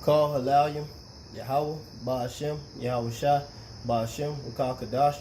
Call Halalim, Yahweh, Ba'ashem, Yahweh Shai, Ba'ashem, Wakal Kadash.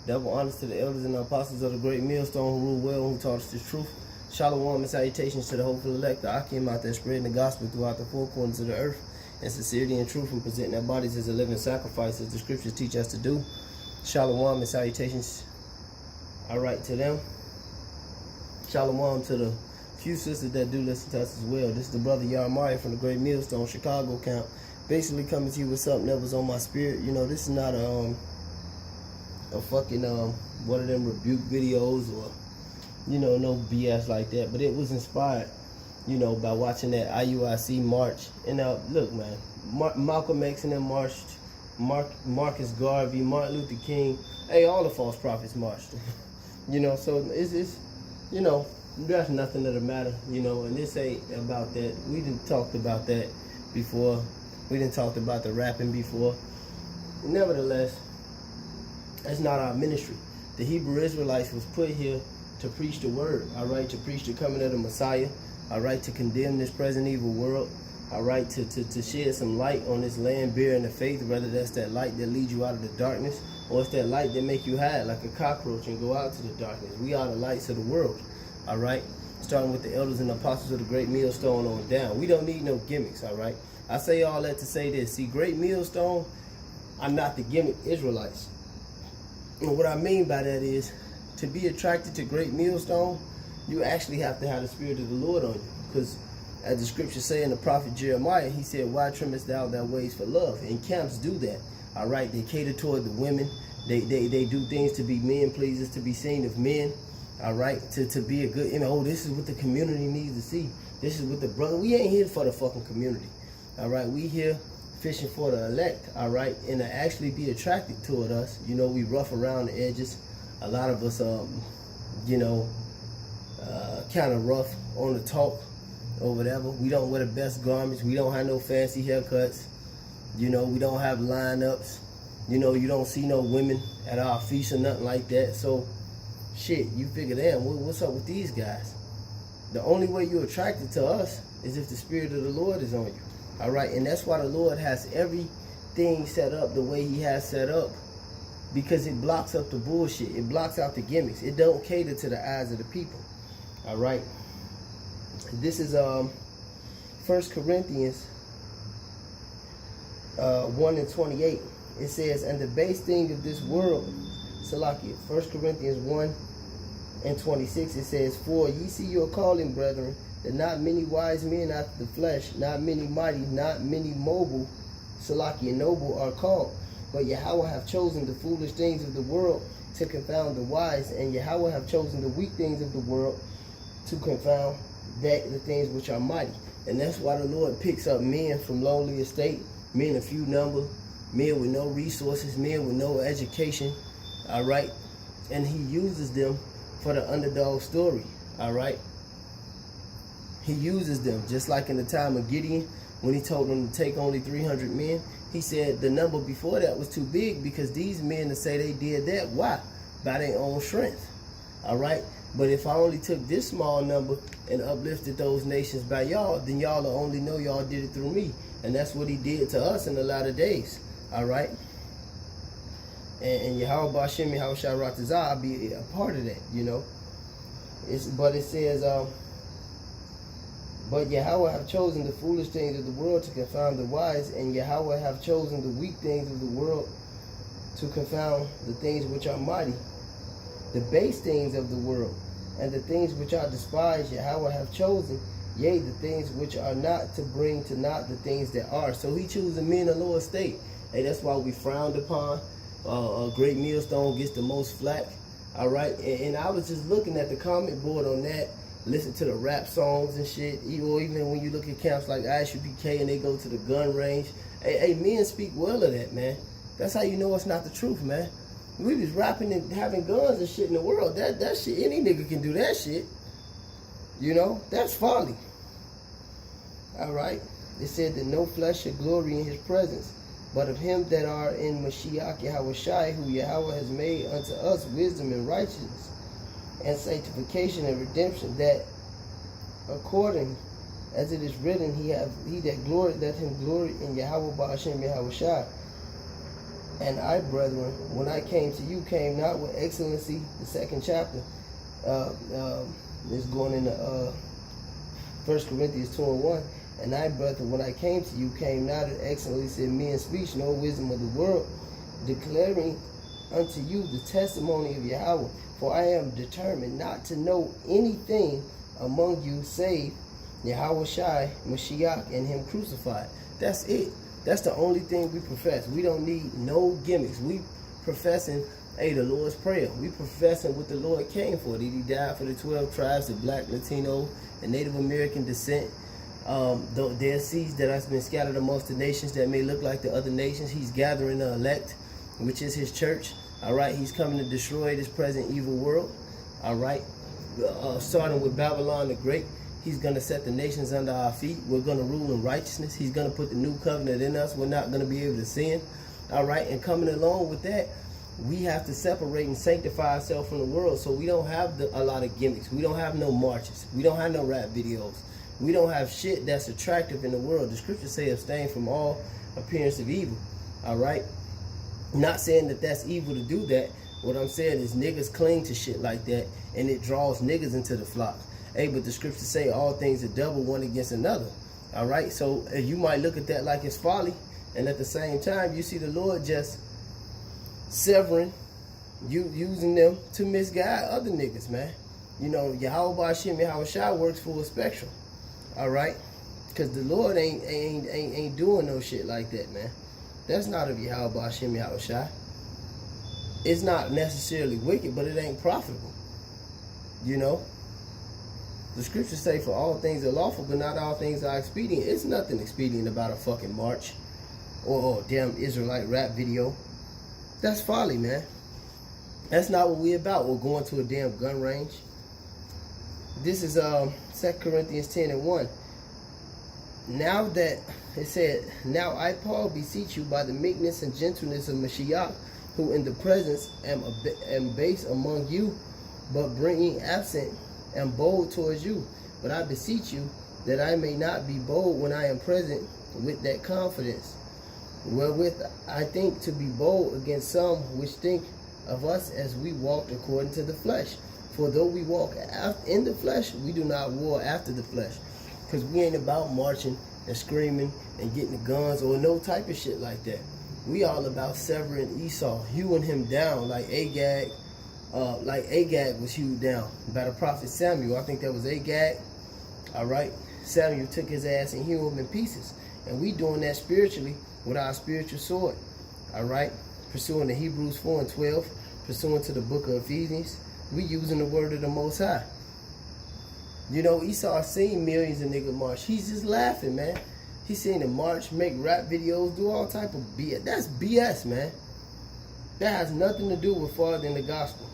Double honors to the elders and the apostles of the great millstone who rule well and who taught us the truth. Shalom and salutations to the hopeful elect, the Akim out there spreading the gospel throughout the four corners of the earth, and sincerity and truth, and presenting their bodies as a living sacrifice as the scriptures teach us to do. Shalom and salutations I write to them. Shalom to the few sisters that do listen to us as well. This is the brother Yarmari from the Great Millstone, Chicago camp. Basically coming to you with something that was on my spirit. You know, this is not a fucking one of them rebuke videos or, you know, no BS like that. But it was inspired, you know, by watching that IUIC march. And look, man, Malcolm X and them marched. Marcus Garvey, Martin Luther King. Hey, all the false prophets marched. You know, so it's you know, that's nothing that'll matter, you know, and this ain't about that. We done talked about that before. We done talked about the rapping before. Nevertheless, that's not our ministry. The Hebrew Israelites was put here to preach the word, all right, to preach the coming of the Messiah, all right, to condemn this present evil world, all right, to shed some light on this land bearing the faith, whether that's that light that leads you out of the darkness, or it's that light that make you hide like a cockroach and go out to the darkness. We are the lights of the world, all right? Starting with the elders and apostles of the Great Millstone on down. We don't need no gimmicks, all right? I say all that to say this. See, Great Millstone are not the gimmick Israelites. And what I mean by that is, to be attracted to Great Millstone, you actually have to have the Spirit of the Lord on you. Because as the scriptures say in the prophet Jeremiah, he said, why trimmest thou thy ways for love? And camps do that, all right? They cater toward the women. They do things to be men pleasers, to be seen of men, all right? To be a good, you know, oh, this is what the community needs to see. This is what the brother, we ain't here for the fucking community, all right? We here fishing for the elect, all right? And to actually be attracted toward us, you know, we rough around the edges. A lot of us, you know, kind of rough on the talk or whatever. We don't wear the best garments. We don't have no fancy haircuts. You know, we don't have lineups. You know, you don't see no women at our feast or nothing like that. So, shit, you figure, damn, what's up with these guys? The only way you're attracted to us is if the Spirit of the Lord is on you. All right? And that's why the Lord has everything set up the way he has set up. Because it blocks up the bullshit. It blocks out the gimmicks. It don't cater to the eyes of the people. All right? This is 1 Corinthians 1:28. It says, and the base thing of this world, Salakia, 1 Corinthians 1:26, it says, for ye see your calling, brethren, that not many wise men after the flesh, not many mighty, not many mobile, Salakia, noble are called. But Yahweh have chosen the foolish things of the world to confound the wise, and Yahweh have chosen the weak things of the world to confound the things which are mighty. And that's why the Lord picks up men from lowly estate, men of few number, men with no resources, men with no education, all right? And he uses them for the underdog story, all right? He uses them, just like in the time of Gideon, when he told them to take only 300 men. He said the number before that was too big because these men to say they did that, why? By their own strength, all right? But if I only took this small number and uplifted those nations by y'all, then y'all will only know y'all did it through me. And that's what he did to us in the latter days, all right? And Yahweh Ba'ashem, Yahweh Shai Ratazah, I'll be a part of that, you know? But it says, but Yahweh have chosen the foolish things of the world to confound the wise, and Yahweh have chosen the weak things of the world to confound the things which are mighty. The base things of the world, and the things which are despised, Yahweh have chosen, yea, the things which are not, to bring to naught the things that are. So he chooses men of low estate. Hey, that's why we frowned upon. A Great Millstone gets the most flack, all right? And I was just looking at the comment board on that, listen to the rap songs and shit, or even when you look at camps like ISUPK and they go to the gun range. Hey, men speak well of that, man. That's how you know it's not the truth, man. We was rapping and having guns and shit in the world. That shit, any nigga can do that shit. You know, that's folly. All right? It said that no flesh should glory in his presence, but of him that are in Mashiach Yahweh Shai, who Yahweh has made unto us wisdom and righteousness, and sanctification and redemption, that according As it is written, he that gloried, let him glory in Yahweh Ba'ashem Yahweh Shai. And I, brethren, when I came to you, came not with excellency. The second chapter is going into 1 Corinthians 2:1. And I, brethren, when I came to you, came not in excellency of men's speech, nor wisdom of the world, declaring unto you the testimony of Yahweh. For I am determined not to know anything among you save Yahweh Shai, Mashiach, and him crucified. That's it. That's the only thing we profess. We don't need no gimmicks. We professing, hey, the Lord's Prayer. We professing what the Lord came for. That he died for the 12 tribes of Black, Latino, and Native American descent. There are seeds that have been scattered amongst the nations that may look like the other nations. He's gathering the elect, which is his church. All right, he's coming to destroy this present evil world. All right, starting with Babylon the Great. He's going to set the nations under our feet. We're going to rule in righteousness. He's going to put the new covenant in us. We're not going to be able to sin. All right, and coming along with that, we have to separate and sanctify ourselves from the world. So we don't have a lot of gimmicks. We don't have no marches. We don't have no rap videos. We don't have shit that's attractive in the world. The scriptures say abstain from all appearance of evil. All right, not saying that that's evil to do that. What I'm saying is niggas cling to shit like that, and it draws niggas into the flock. Hey, but the scriptures say all things are double one against another. All right, so you might look at that like it's folly, and at the same time, you see the Lord just severing, using them to misguide other niggas, man. You know, Yahweh Ba'ashem Yahweh Shai works full spectrum. All right, because the Lord ain't doing no shit like that, man. That's not of Yahweh Ba'ashem Yahweh Shai. It's not necessarily wicked, but it ain't profitable. You know, the scriptures say for all things are lawful, but not all things are expedient. It's nothing expedient about a fucking march or a damn Israelite rap video. That's folly, man. That's not what we about. We're going to a damn gun range. This is 2 Corinthians 10:1. Now that it said, now I, Paul, beseech you by the meekness and gentleness of Mashiach, who in the presence am base among you, but bringing absent am bold towards you. But I beseech you that I may not be bold when I am present with that confidence, wherewith I think to be bold against some which think of us as we walk according to the flesh. For though we walk in the flesh, we do not war after the flesh. Because we ain't about marching and screaming and getting the guns or no type of shit like that. We all about severing Esau, hewing him down like Agag was hewed down by the prophet Samuel. I think that was Agag. All right. Samuel took his ass and hewed him in pieces. And we doing that spiritually with our spiritual sword. All right. Pursuing the Hebrews 4:12, pursuing to the book of Ephesians. We using the word of the Most High. You know, Esau seen millions of niggas march. He's just laughing, man. He seen them march, make rap videos, do all type of BS. That's BS, man. That has nothing to do with following the gospel.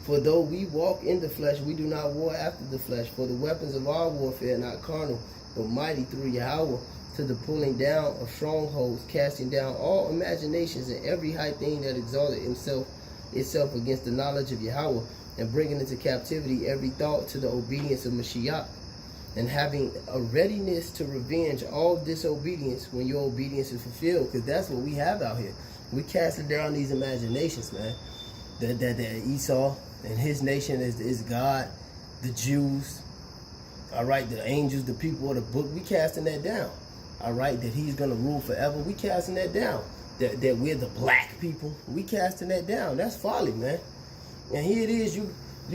For though we walk in the flesh, we do not war after the flesh. For the weapons of our warfare are not carnal, but mighty through Yahweh, to the pulling down of strongholds, casting down all imaginations and every high thing that exalted itself against the knowledge of Yahweh, and bringing into captivity every thought to the obedience of Mashiach, and having a readiness to revenge all disobedience when your obedience is fulfilled. Because that's what we have out here. We casting down these imaginations, man. That Esau and his nation is God, the Jews, all right, the angels, the people of the book. We casting that down, all right, that he's going to rule forever. We casting that down. That we're the black people. We casting that down. That's folly, man. And here it is, you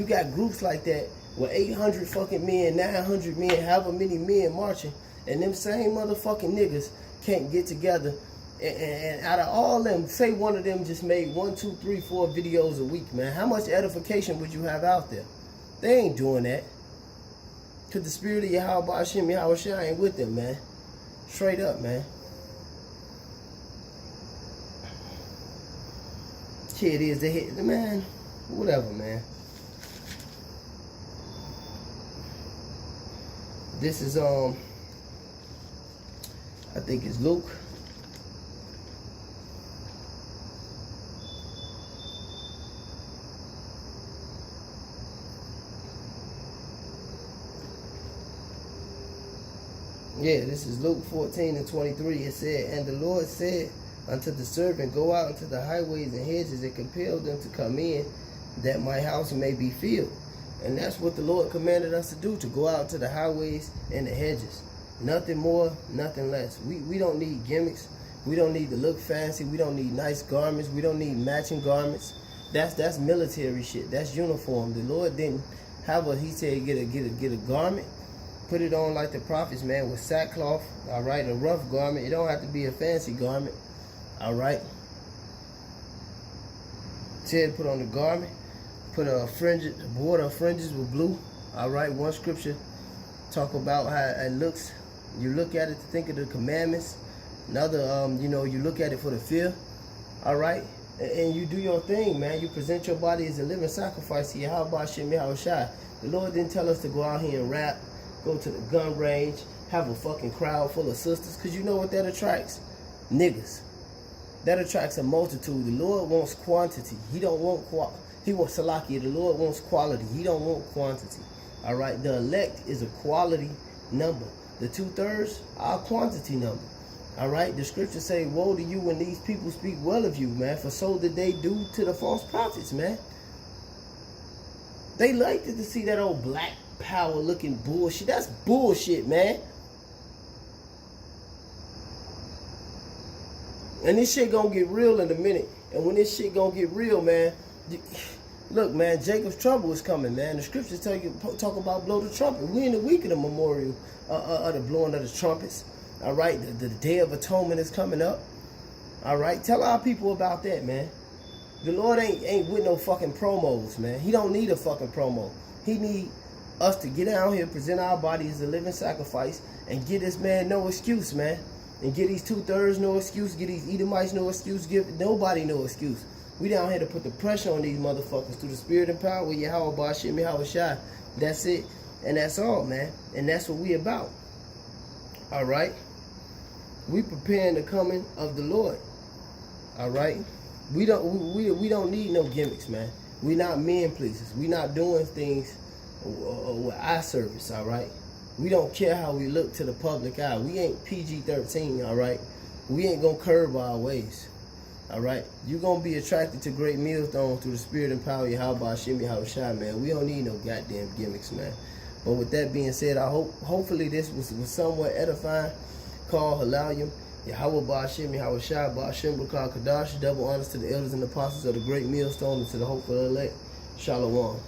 got groups like that with 800 fucking men, 900 men, however many men marching, and them same motherfucking niggas can't get together. And out of all them, say one of them just made 1, 2, 3, 4 videos a week, man. How much edification would you have out there? They ain't doing that. Because the spirit of Yahweh Ba'ashem Yahweh Shai ain't with them, man. Straight up, man. Shit is, they hit the man. Whatever, man. This is I think it's Luke. Yeah, this is Luke 14:23. It said, and the Lord said unto the servant, go out into the highways and hedges and compel them to come in, that my house may be filled. And that's what the Lord commanded us to do, to go out to the highways and the hedges. Nothing more, nothing less. We don't need gimmicks. We don't need to look fancy. We don't need nice garments. We don't need matching garments. That's military shit. That's uniform. The Lord didn't have he said get a garment, put it on like the prophets, man, with sackcloth, all right, a rough garment. It don't have to be a fancy garment, all right. Said put on the garment, put a border of fringes with blue, all right. One scripture talk about how it looks. You look at it to think of the commandments. Another, you look at it for the fear, all right. And you do your thing, man. You present your body as a living sacrifice to Yahweh Shem Yahushua. The Lord didn't tell us to go out here and rap, go to the gun range, have a fucking crowd full of sisters, because you know what that attracts? Niggas. That attracts a multitude. The Lord wants quantity. He don't want He wants Salakia. The Lord wants quality. He don't want quantity. All right? The elect is a quality number. The 2/3 are a quantity number. All right, the scriptures say, woe to you when these people speak well of you, man, for so did they do to the false prophets, man. They liked it to see that old black power looking bullshit. That's bullshit, man. And this shit gonna get real in a minute. And when this shit gonna get real, man, look, man, Jacob's trouble is coming, man. The scriptures talk about blow the trumpet. We in the week of the memorial of the blowing of the trumpets. All right, the Day of Atonement is coming up. All right, tell our people about that, man. The Lord ain't with no fucking promos, man. He don't need a fucking promo. He need us to get out here, present our body as a living sacrifice, and give this man no excuse, man. And give these 2/3 no excuse, give these Edomites no excuse, give nobody no excuse. We down here to put the pressure on these motherfuckers through the spirit and power with Yahweh Bashim Yahushua. That's it, and that's all, man. And that's what we about. All right. We preparing the coming of the Lord. All right, we don't need no gimmicks, man. We not men pleasers. We not doing things with eye service. All right, we don't care how we look to the public eye. We ain't PG-13. All right, we ain't gonna curb our ways. All right, you gonna be attracted to great millstone through the spirit and power of Yahweh Hashem Yahushua, man. We don't need no goddamn gimmicks, man. But with that being said, hopefully this was somewhat edifying. Call Halayim, Yahweh Ba'ashem, Yahweh Shai, Ba'ashem, B'kal Kadash, double honors to the elders and apostles of the great millstone and to the hopeful elect. Shalom.